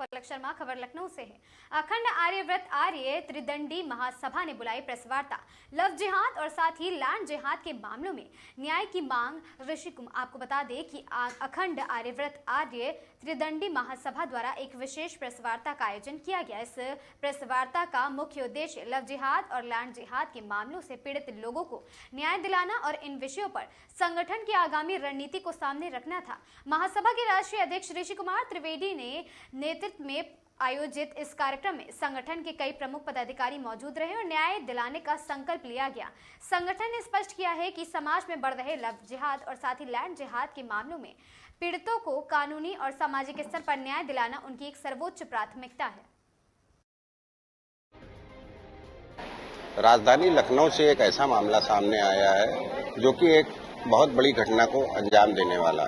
पलक शर्मा, खबर लखनऊ से है। अखंड आर्यव्रत आर्य त्रिदंडी महासभा ने बुलाई प्रेस वार्ता। लव जिहाद और साथ ही लैंड जिहाद के मामलों में न्याय की मांग। ऋषि कुमार, आपको बता दें कि अखंड आर्यव्रत आर्य त्रिदंडी महासभा द्वारा एक विशेष प्रेस वार्ता का आयोजन किया गया। इस प्रेस वार्ता का मुख्य उद्देश्य लव जिहाद और लैंड जिहाद के मामलों से पीड़ित लोगों को न्याय दिलाना और इन विषयों पर संगठन की आगामी रणनीति को सामने रखना था। महासभा के राष्ट्रीय अध्यक्ष ऋषि कुमार त्रिवेदी ने नेतृत्व में आयोजित इस कार्यक्रम में संगठन के कई प्रमुख पदाधिकारी मौजूद रहे और न्याय दिलाने का संकल्प लिया गया। संगठन ने स्पष्ट किया है कि समाज में बढ़ रहे लव जिहाद और साथ ही लैंड जिहाद के मामलों में पीड़ितों को कानूनी और सामाजिक स्तर पर न्याय दिलाना उनकी एक सर्वोच्च प्राथमिकता है। राजधानी लखनऊ से एक ऐसा मामला सामने आया है जो कि एक बहुत बड़ी घटना को अंजाम देने वाला।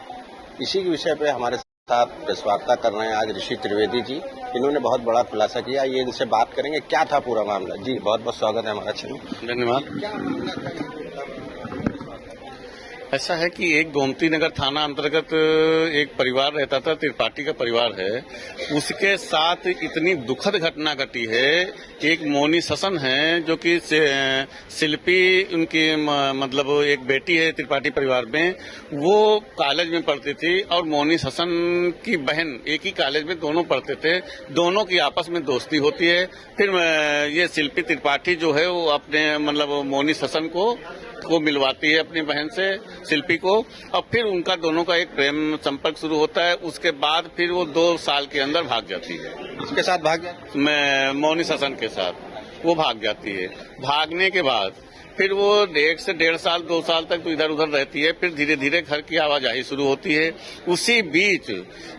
इसी के विषय पे हमारे साथ प्रेस वार्ता कर रहे हैं आज ऋषि त्रिवेदी जी। इन्होंने बहुत बड़ा खुलासा किया, ये इनसे बात करेंगे क्या था पूरा मामला। जी बहुत बहुत स्वागत है हमारा चैनल। धन्यवाद। ऐसा है कि एक गोमती नगर थाना अंतर्गत एक परिवार रहता था, त्रिपाठी का परिवार है। उसके साथ इतनी दुखद घटना घटी है। एक मोनी ससन है जो कि शिल्पी उनकी मतलब एक बेटी है त्रिपाठी परिवार में, वो कॉलेज में पढ़ती थी और मोनी ससन की बहन एक ही कॉलेज में दोनों पढ़ते थे। दोनों की आपस में दोस्ती होती है। फिर ये शिल्पी त्रिपाठी जो है वो अपने मतलब मोनी ससन को मिलवाती है अपनी बहन से, शिल्पी को, और फिर उनका दोनों का एक प्रेम संपर्क शुरू होता है। उसके बाद फिर वो 2 साल के अंदर भाग जाती है। इसके साथ भाग जाती मैं मोनी ससन के साथ वो भाग जाती है। भागने के बाद फिर वो 1 से 1.5 साल 2 साल तक तो इधर उधर रहती है। फिर धीरे धीरे घर की आवाजाही शुरू होती है। उसी बीच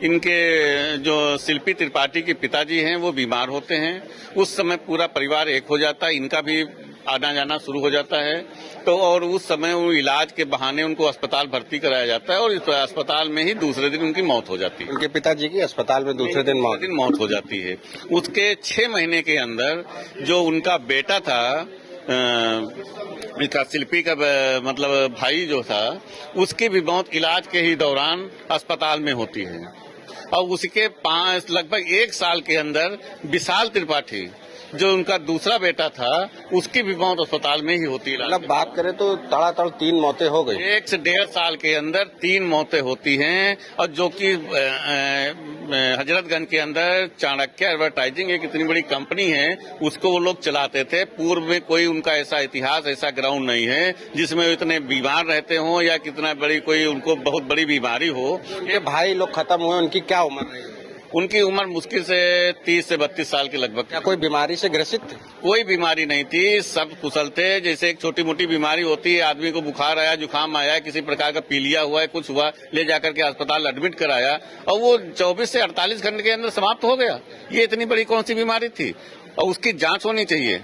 इनके जो शिल्पी त्रिपाठी के पिताजी हैं वो बीमार होते हैं। उस समय पूरा परिवार एक हो जाता है, इनका भी आना जाना शुरू हो जाता है। तो और उस समय वो इलाज के बहाने उनको अस्पताल भर्ती कराया जाता है और इस अस्पताल में ही दूसरे दिन उनकी मौत हो जाती है। उनके पिताजी की अस्पताल में दूसरे दिन मौत हो जाती है। उसके 6 महीने के अंदर जो उनका बेटा था, शिल्पी का मतलब भाई जो था, उसकी भी मौत इलाज के ही दौरान अस्पताल में होती है। और उसके लगभग 1 साल के अंदर विशाल त्रिपाठी जो उनका दूसरा बेटा था, उसकी भी मौत अस्पताल में ही होती है। मतलब बात करें तो तड़ातड़ 3 मौतें हो गई। 1 से 1.5 साल के अंदर 3 मौतें होती हैं। और जो कि हजरतगंज के अंदर चाणक्य एडवर्टाइजिंग एक इतनी बड़ी कंपनी है, उसको वो लोग चलाते थे। पूर्व में कोई उनका ऐसा इतिहास, ऐसा ग्राउंड नहीं है जिसमें इतने बीमार रहते हों या कितना बड़ी कोई उनको बहुत बड़ी बीमारी हो। ये भाई लोग खत्म हुए, उनकी क्या उम्र रही? उनकी उम्र मुश्किल से 30 से 32 साल के लगभग। क्या कोई बीमारी से ग्रसित थे? कोई बीमारी नहीं थी, सब कुशल थे। जैसे एक छोटी मोटी बीमारी होती है, आदमी को बुखार आया, जुकाम आया, किसी प्रकार का पीलिया हुआ है, कुछ हुआ, ले जाकर के अस्पताल एडमिट कराया और वो 24 से 48 घंटे के अंदर समाप्त हो गया। ये इतनी बड़ी कौन सी बीमारी थी? और उसकी जांच होनी चाहिए।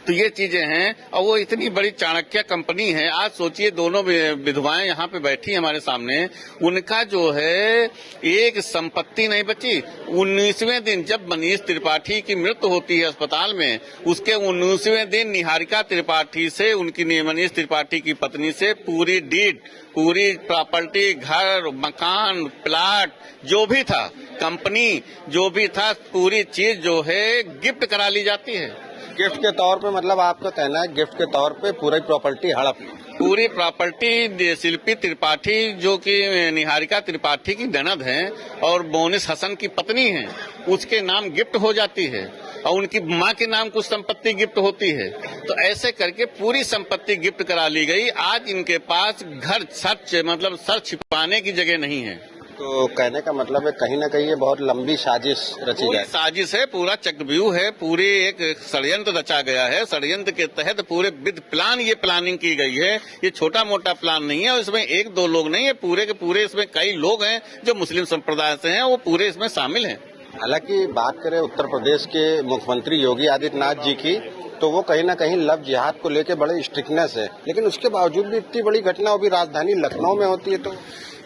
तो ये चीजें हैं। और वो इतनी बड़ी चाणक्य कंपनी है। आज सोचिए दोनों विधवाएं यहाँ पे बैठी हमारे सामने, उनका जो है एक संपत्ति नहीं बची। 19वें दिन जब मनीष त्रिपाठी की मृत्यु होती है अस्पताल में, उसके 19वें दिन निहारिका त्रिपाठी से, उनकी मनीष त्रिपाठी की पत्नी से पूरी डीड, पूरी प्रॉपर्टी, घर, मकान, प्लाट जो भी था, कंपनी जो भी था, पूरी चीज जो है गिफ्ट करा ली जाती है। गिफ्ट के तौर पे, मतलब आपका कहना है गिफ्ट के तौर पे पूरी प्रॉपर्टी हड़प? पूरी प्रॉपर्टी शिल्पी त्रिपाठी जो कि निहारिका त्रिपाठी की ननद हैं और मोनिस हसन की पत्नी हैं, उसके नाम गिफ्ट हो जाती है और उनकी मां के नाम कुछ संपत्ति गिफ्ट होती है। तो ऐसे करके पूरी संपत्ति गिफ्ट करा ली गई। आज इनके पास घर सर छिपाने की जगह नहीं है। तो कहने का मतलब है कहीं ना कहीं ये बहुत लंबी साजिश रची गई। साजिश है, पूरा चक्रव्यूह है, पूरी एक षड्यंत्र रचा गया है। षड्यंत्र के तहत पूरे विद प्लान ये प्लानिंग की गई है। ये छोटा मोटा प्लान नहीं है और इसमें 1-2 लोग नहीं है, पूरे के पूरे इसमें कई लोग हैं जो मुस्लिम संप्रदाय से हैं, वो पूरे इसमें शामिल हैं। हालांकि बात करें उत्तर प्रदेश के मुख्यमंत्री योगी आदित्यनाथ जी की, तो वो कहीं ना कहीं लव जिहाद को लेकर बड़े स्ट्रिक्टनेस है, लेकिन उसके बावजूद भी इतनी बड़ी घटना अभी राजधानी लखनऊ में होती है। तो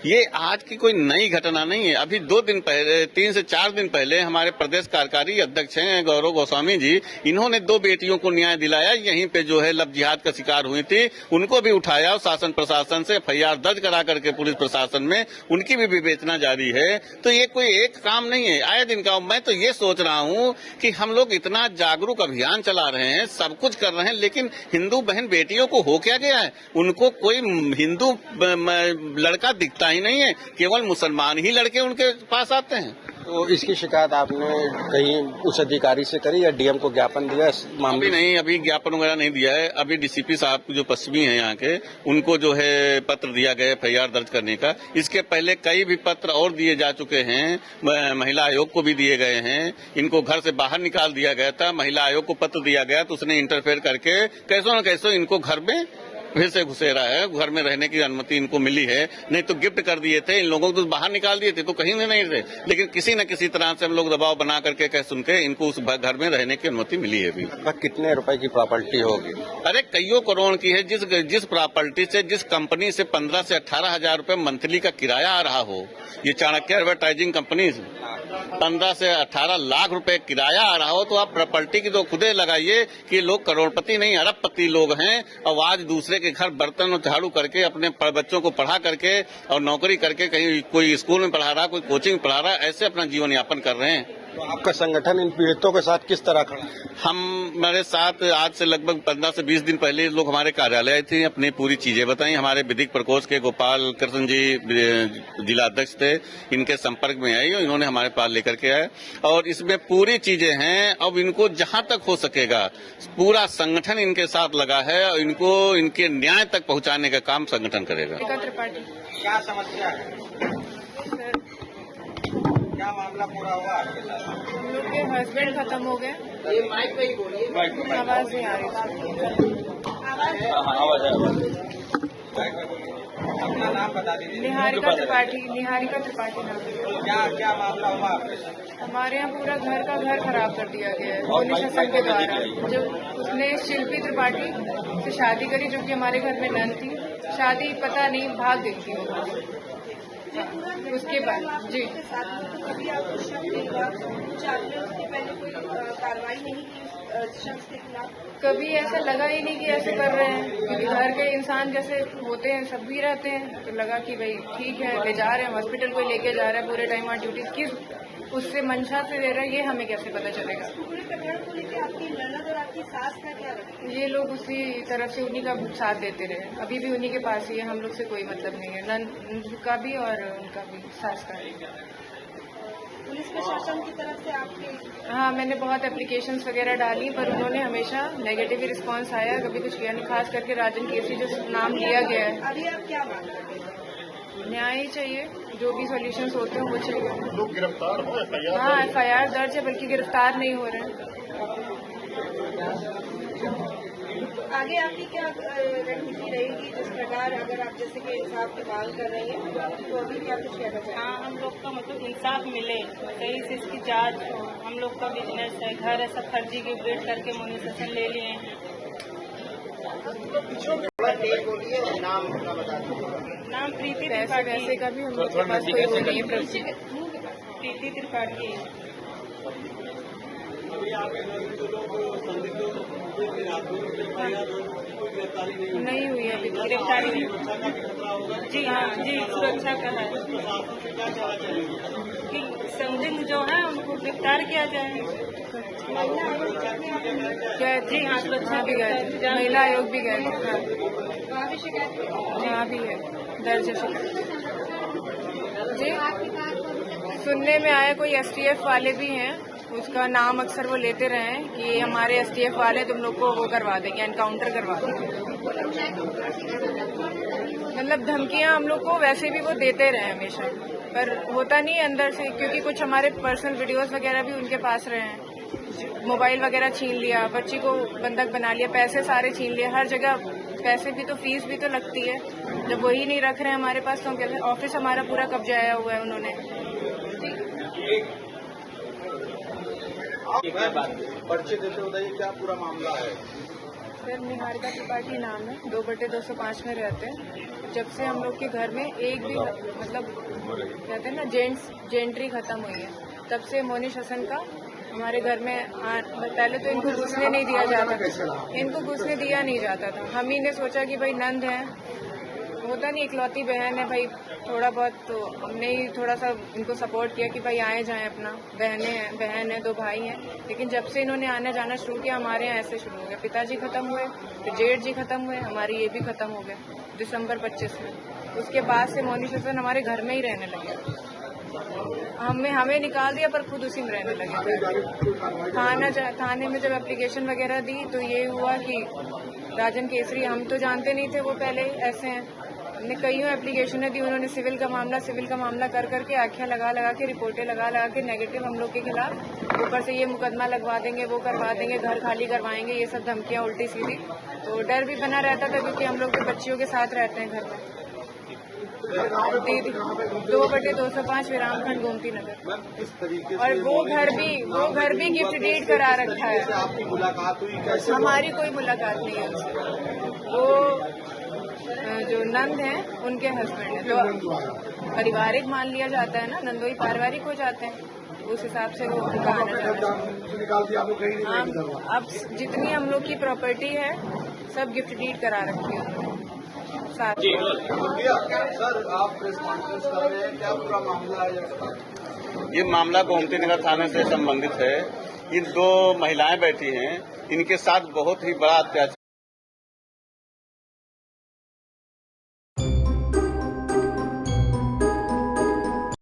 ये आज की कोई नई घटना नहीं है। अभी 2 दिन पहले, 3 से 4 दिन पहले हमारे प्रदेश कार्यकारी अध्यक्ष हैं गौरव गोस्वामी जी, इन्होंने 2 बेटियों को न्याय दिलाया। यहीं पे जो है लव जिहाद का शिकार हुई थी, उनको भी उठाया और शासन प्रशासन से FIR दर्ज करा करके पुलिस प्रशासन में उनकी भी विवेचना जारी है। तो ये कोई एक काम नहीं है, आए दिन का। मैं तो ये सोच रहा हूँ कि हम लोग इतना जागरूक अभियान चला रहे हैं, सब कुछ कर रहे हैं, लेकिन हिंदू बहन बेटियों को हो क्या गया है? उनको कोई हिंदू लड़का दिखता ही नहीं है, केवल मुसलमान ही लड़के उनके पास आते हैं। तो इसकी शिकायत आपने कहीं उस अधिकारी से करी या DM को ज्ञापन दिया इस मामले? नहीं, अभी ज्ञापन वगैरह नहीं दिया है। अभी DCP साहब जो पश्चिमी हैं यहाँ के, उनको जो है पत्र दिया गया FIR दर्ज करने का। इसके पहले कई भी पत्र और दिए जा चुके हैं, महिला आयोग को भी दिए गए हैं। इनको घर से बाहर निकाल दिया गया था, महिला आयोग को पत्र दिया गया तो उसने इंटरफेयर करके कैसो न कैसो इनको घर में फिर से घुसेरा है। घर में रहने की अनुमति इनको मिली है, नहीं तो गिफ्ट कर दिए थे। इन लोगों को तो बाहर निकाल दिए थे, तो कहीं नहीं थे, लेकिन किसी न किसी तरह से हम लोग दबाव बना करके कह सुन के इनको उस घर में रहने की अनुमति मिली है। अभी कितने रुपए की प्रॉपर्टी होगी? अरे कईयों करोड़ की है। जिस प्रॉपर्टी से, जिस कंपनी से 15 से 18 हजार रुपए मंथली का किराया आ रहा हो, ये चाणक्य एडवर्टाइजिंग कंपनी 15 से 18 लाख रुपए किराया आ रहा हो, तो आप प्रॉपर्टी की तो खुदे लगाइए कि लोग करोड़पति नहीं अरबपति लोग हैं। और आज दूसरे के घर बर्तन और झाड़ू करके अपने बच्चों को पढ़ा करके और नौकरी करके, कहीं कोई स्कूल में पढ़ा रहा, कोई कोचिंग पढ़ा रहा, ऐसे अपना जीवन यापन कर रहे हैं। तो आपका संगठन इन पीड़ितों के साथ किस तरह खड़ा? हमारे साथ आज से लगभग 15 से 20 दिन पहले लोग हमारे कार्यालय आए थे, अपनी पूरी चीजें बताई। हमारे विधिक प्रकोष्ठ के गोपाल कृष्ण जी जिला अध्यक्ष थे, इनके संपर्क में आई और इन्होंने हमारे पास लेकर के आए और इसमें पूरी चीजें हैं। अब इनको जहां तक हो सकेगा पूरा संगठन इनके साथ लगा है और इनको इनके न्याय तक पहुंचाने का काम संगठन करेगा। क्या समस्या है? क्या मामला पूरा हुआ आपके साथ? हम लोग के हस्बैंड खत्म हो गए। आवाज नहीं आ रही। अपना नाम बता दीजिए। निहारिका त्रिपाठी नाम। क्या मामला हुआ आपके साथ? हमारे यहाँ पूरा घर खराब कर दिया गया है पुलिस शासन के द्वारा। जब उसने शिल्पी त्रिपाठी से शादी करी, जो कि हमारे घर में नन थी, शादी पता नहीं भाग गई थी वो। उसके बाद जी कार्रवाई नहीं की शख्स के खिलाफ? कभी ऐसा लगा ही नहीं कि ऐसे कर रहे हैं, क्योंकि घर के इंसान जैसे होते हैं सब भी रहते हैं, तो लगा कि भाई ठीक है, ले जा रहे हैं हॉस्पिटल को, लेके जा रहे हैं पूरे टाइम, और ड्यूटी किस उससे मंशा से दे रहा है ये हमें कैसे पता चलेगा? पूरे प्रकरण को लेकर आपकी ननद और आपकी सास का क्या रखा? ये लोग उसी तरफ से उन्हीं का साथ देते रहे, अभी भी उन्हीं के पास ही है, हम लोग से कोई मतलब नहीं है, नन का भी और उनका भी, सास का भी। पुलिस प्रशासन की तरफ से आपके? हाँ, मैंने बहुत एप्लीकेशंस वगैरह डाली, पर उन्होंने हमेशा नेगेटिव ही रिस्पांस आया, कभी कुछ किया नहीं। खास करके राजन केसी जो नाम लिया गया है। अभी आप क्या मांग रहे हैं? न्याय ही चाहिए, जो भी सॉल्यूशंस होते हैं वो चाहिए। लोग गिरफ्तार हो? हाँ, FIR दर्ज है, बल्कि गिरफ्तार नहीं हो रहे हैं। आगे आपकी क्या रणनीति रहेगी? जिस प्रकार अगर आप जैसे कि इंसाफ की मांग कर रही हैं, तो अभी क्या कुछ कहना चाहिए? हाँ, हम लोग का मतलब इंसाफ मिले, सही से इसकी जांच हो। हम लोग का बिजनेस है, घर है, सब फर्जी की अपडेट करके मोनिटाइजेशन ले लिए हैं। नाम प्रीति त्रिपाठी। पैसे का भी हम लोग के पास कोई वो नहीं है। प्रीति त्रिपाठी। नहीं हुई अभी तक गिरफ्तारी। जी हाँ, जी सुरक्षा का है कि संदिग्ध जो है उनको गिरफ्तार किया जाए। क्या? जी हाँ, सुरक्षा भी गए थे, महिला आयोग भी गए थे। वहाँ भी शिकायत? यहाँ भी है दर्ज है शिकायत। जी, सुनने में आया कोई STF वाले भी हैं, उसका नाम अक्सर वो लेते रहे हैं कि हमारे STF वाले तुम लोग को वो करवा देंगे, एनकाउंटर करवा देंगे। मतलब धमकियां हम लोग को वैसे भी वो देते रहे हमेशा, पर होता नहीं अंदर से, क्योंकि कुछ हमारे पर्सनल वीडियोस वगैरह भी उनके पास रहे हैं। मोबाइल वगैरह छीन लिया, बच्ची को बंधक बना लिया, पैसे सारे छीन लिए, हर जगह पैसे भी तो, फीस भी तो लगती है। जब वही नहीं रख रहे हैं हमारे पास तो हम कहते हैं। ऑफिस हमारा पूरा कब्जाया हुआ है उन्होंने। पर्चे देते बताइए क्या पूरा मामला है? सर, निहारिका त्रिपाठी नाम है, 2/205 में रहते हैं। जब से हम लोग के घर में एक भी मतलब कहते हैं ना जेंट्री खत्म हुई है, तब से मोनिश हसन का हमारे घर में पहले तो इनको घुसने नहीं दिया जाता था, इनको घुसने दिया नहीं जाता था। हम ही ने सोचा कि भाई नंद है, होता नहीं इकलौती बहन है भाई, थोड़ा बहुत तो हमने ही थोड़ा सा इनको सपोर्ट किया कि भाई आए जाएं अपना, बहन है 2 भाई हैं। लेकिन जब से इन्होंने आने जाना शुरू किया हमारे यहाँ ऐसे शुरू हो गया, पिताजी खत्म हुए, फिर जेठ जी खत्म हुए, हमारी ये भी खत्म हो गए दिसंबर 25 में। उसके बाद से मोनिश हसन हमारे घर में ही रहने लगे, हमें निकाल दिया पर खुद उसी में रहने लगे। थाने में जब एप्लीकेशन वगैरह दी तो ये हुआ कि राजन केसरी, हम तो जानते नहीं थे वो पहले ऐसे हैं, हमने कईयों एप्लीकेशनें दी, उन्होंने सिविल का मामला कर करके आख्या लगा के रिपोर्टें लगा के नेगेटिव हम लोग के खिलाफ, ऊपर से ये मुकदमा लगवा देंगे, वो करवा देंगे, घर खाली करवाएंगे, ये सब धमकियां उल्टी सीधी। तो डर भी बना रहता था क्योंकि हम लोग तो बच्चियों के साथ रहते हैं घर में। 2/205 विरामखंड गोमती नगर, और वो घर भी गिफ्ट डीड करा रखा है। आपकी मुलाकात हुई कैसे? हमारी कोई मुलाकात नहीं है उनसे, वो जो नंद है उनके हस्बैंड है, तो पारिवारिक मान लिया जाता है ना, नंदोई पारिवारिक हो जाते हैं, उस हिसाब से वो उनका आना जाना। अब जितनी हम लोग की प्रॉपर्टी है सब गिफ्ट डीड करा रखी है साथ। सर आप प्रेस कॉन्फ्रेंस कर रहे हैं, क्या पूरा मामला है? ये मामला गोमती नगर थाने से संबंधित है। इन 2 महिलाएं बैठी हैं, इनके साथ बहुत ही बड़ा अत्याचार